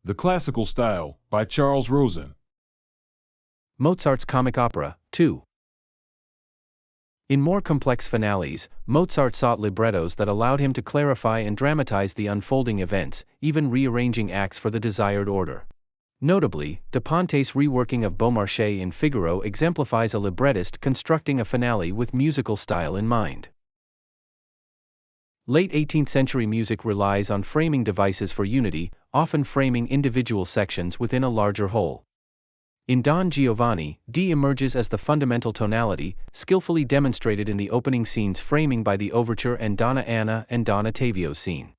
The Classical Style, by Charles Roson. Mozart's Comic Opera, 2. In more complex finales, Mozart sought librettos that allowed him to clarify and dramatize the unfolding events, even rearranging acts for the desired order. Notably, de Ponte's reworking of Beaumarchais in Figaro exemplifies a librettist constructing a finale with musical style in mind. Late 18th century music relies on framing devices for unity, often framing individual sections within a larger whole. In Don Giovanni, D emerges as the fundamental tonality, skillfully demonstrated in the opening scene's framing by the overture and Donna Anna and Don Ottavio's scene.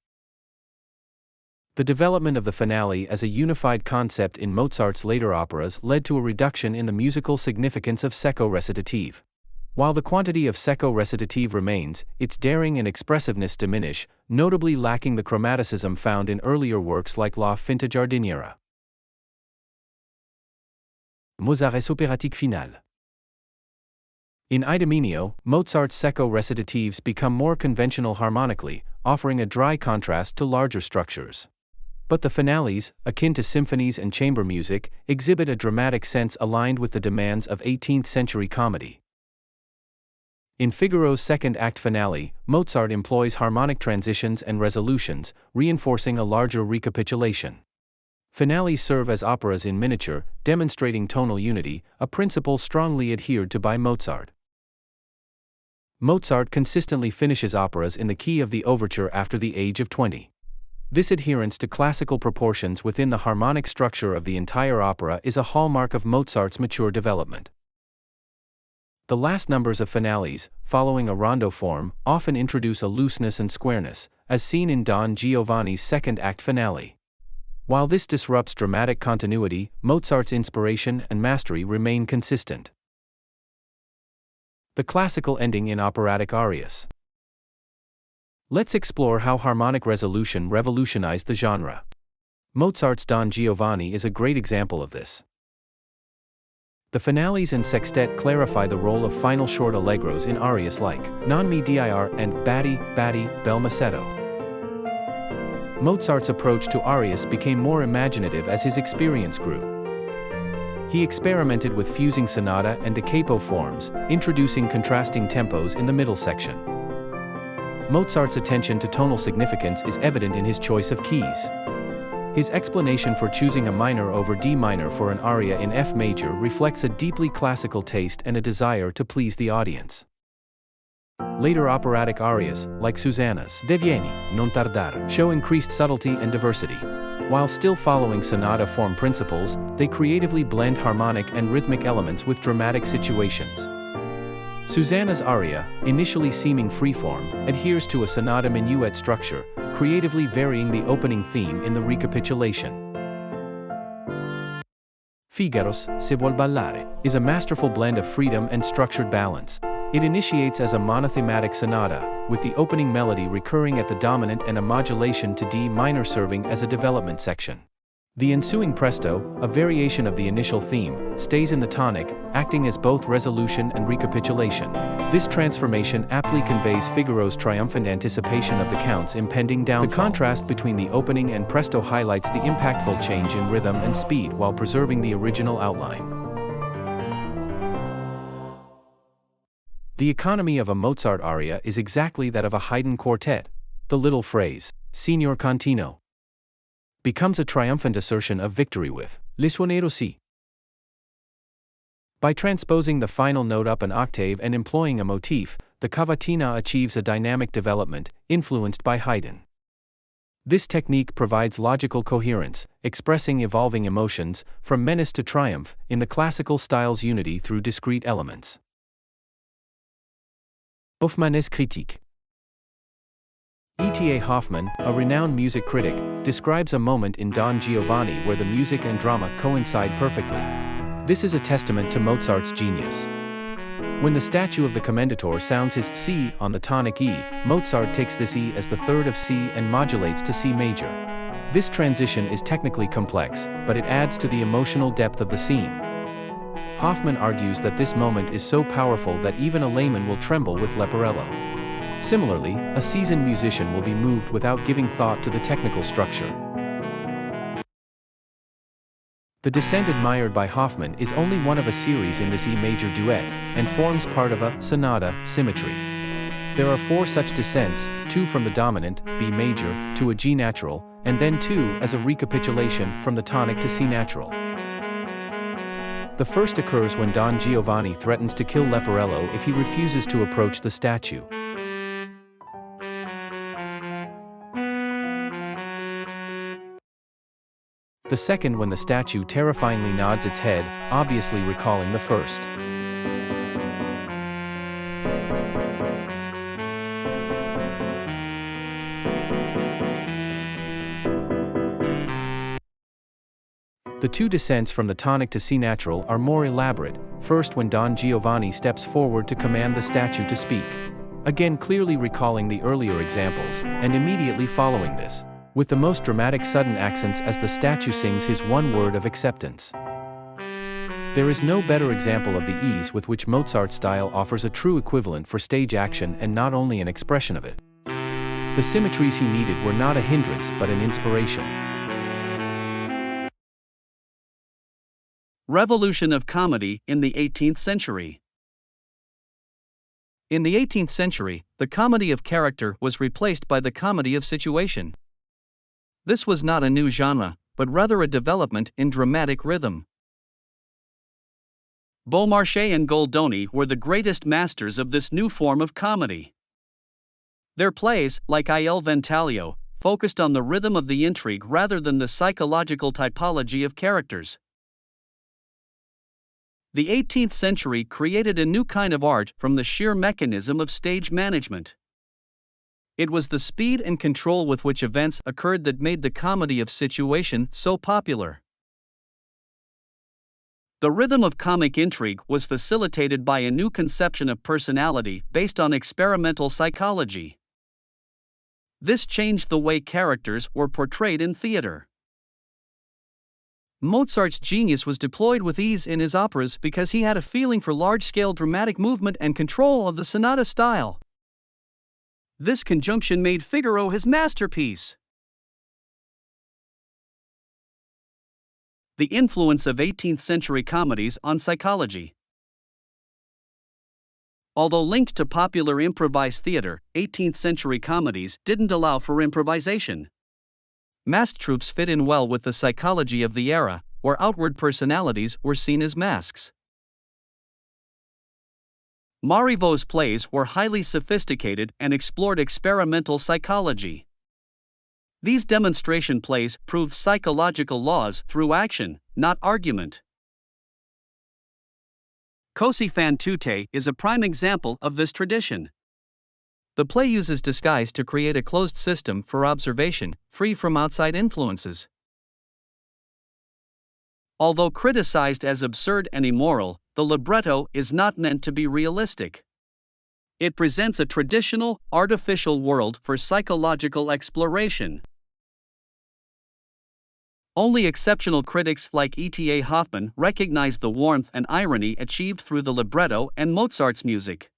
The development of the finale as a unified concept in Mozart's later operas led to a reduction in the musical significance of secco recitative. While the quantity of secco recitative remains, its daring and expressiveness diminish, notably lacking the chromaticism found in earlier works like La Finta Giardiniera. Mozart's Operatic finale. In Idomeneo, Mozart's secco recitatives become more conventional harmonically, offering a dry contrast to larger structures. But the finales, akin to symphonies and chamber music, exhibit a dramatic sense aligned with the demands of 18th century comedy. In Figaro's second act finale, Mozart employs harmonic transitions and resolutions, reinforcing a larger recapitulation. Finales serve as operas in miniature, demonstrating tonal unity, a principle strongly adhered to by Mozart. Mozart consistently finishes operas in the key of the overture after the age of 20. This adherence to classical proportions within the harmonic structure of the entire opera is a hallmark of Mozart's mature development. The last numbers of finales, following a rondo form, often introduce a looseness and squareness, as seen in Don Giovanni's second act finale. While this disrupts dramatic continuity, Mozart's inspiration and mastery remain consistent. The classical ending in operatic Arias. Let's explore how harmonic resolution revolutionized the genre. Mozart's Don Giovanni is a great example of this. The finales and sextet clarify the role of final short allegros in arias like Non mi dir and Batti, Batti, bel macetto. Mozart's approach to arias became more imaginative as his experience grew. He experimented with fusing sonata and da capo forms, introducing contrasting tempos in the middle section. Mozart's attention to tonal significance is evident in his choice of keys. His explanation for choosing a minor over D minor for an aria in F major reflects a deeply classical taste and a desire to please the audience. Later operatic arias, like Susanna's Devieni, non tardare, show increased subtlety and diversity. While still following sonata form principles, they creatively blend harmonic and rhythmic elements with dramatic situations. Susanna's aria, initially seeming freeform, adheres to a sonata minuet structure, creatively varying the opening theme in the recapitulation. Figaro's Se vuol ballare is a masterful blend of freedom and structured balance. It initiates as a monothematic sonata, with the opening melody recurring at the dominant and a modulation to D minor serving as a development section. The ensuing presto, a variation of the initial theme, stays in the tonic, acting as both resolution and recapitulation. This transformation aptly conveys Figaro's triumphant anticipation of the Count's impending downfall. The contrast between the opening and presto highlights the impactful change in rhythm and speed while preserving the original outline. The economy of a Mozart aria is exactly that of a Haydn quartet. The little phrase, Signor Contino, becomes a triumphant assertion of victory with Le suonero si. By transposing the final note up an octave and employing a motif, the cavatina achieves a dynamic development, influenced by Haydn. This technique provides logical coherence, expressing evolving emotions, from menace to triumph, in the classical style's unity through discrete elements. Hoffmann's critique. E.T.A. Hoffmann, a renowned music critic, describes a moment in Don Giovanni where the music and drama coincide perfectly. This is a testament to Mozart's genius. When the statue of the Commendator sounds his C on the tonic E, Mozart takes this E as the third of C and modulates to C major. This transition is technically complex, but it adds to the emotional depth of the scene. Hoffmann argues that this moment is so powerful that even a layman will tremble with Leporello. Similarly, a seasoned musician will be moved without giving thought to the technical structure. The descent admired by Hoffmann is only one of a series in this E major duet, and forms part of a sonata symmetry. There are 4 such descents, 2 from the dominant, B major, to a G natural, and then 2 as a recapitulation from the tonic to C natural. The first occurs when Don Giovanni threatens to kill Leporello if he refuses to approach the statue. The second when the statue terrifyingly nods its head, obviously recalling the first. The 2 descents from the tonic to C natural are more elaborate, first when Don Giovanni steps forward to command the statue to speak. Again clearly recalling the earlier examples, and immediately following this, with the most dramatic sudden accents as the statue sings his one word of acceptance. There is no better example of the ease with which Mozart's style offers a true equivalent for stage action and not only an expression of it. The symmetries he needed were not a hindrance but an inspiration. Revolution of comedy in the 18th century. In the 18th century, the comedy of character was replaced by the comedy of situation. This was not a new genre, but rather a development in dramatic rhythm. Beaumarchais and Goldoni were the greatest masters of this new form of comedy. Their plays, like Il Ventaglio, focused on the rhythm of the intrigue rather than the psychological typology of characters. The 18th century created a new kind of art from the sheer mechanism of stage management. It was the speed and control with which events occurred that made the comedy of situation so popular. The rhythm of comic intrigue was facilitated by a new conception of personality based on experimental psychology. This changed the way characters were portrayed in theater. Mozart's genius was deployed with ease in his operas because he had a feeling for large-scale dramatic movement and control of the sonata style. This conjunction made Figaro his masterpiece. The influence of 18th century comedies on psychology. Although linked to popular improvised theater, 18th century comedies didn't allow for improvisation. Masked troupes fit in well with the psychology of the era, where outward personalities were seen as masks. Marivaux's plays were highly sophisticated and explored experimental psychology. These demonstration plays proved psychological laws through action, not argument. Così fan tutte is a prime example of this tradition. The play uses disguise to create a closed system for observation, free from outside influences. Although criticized as absurd and immoral, the libretto is not meant to be realistic. It presents a traditional, artificial world for psychological exploration. Only exceptional critics like E.T.A. Hoffmann recognized the warmth and irony achieved through the libretto and Mozart's music.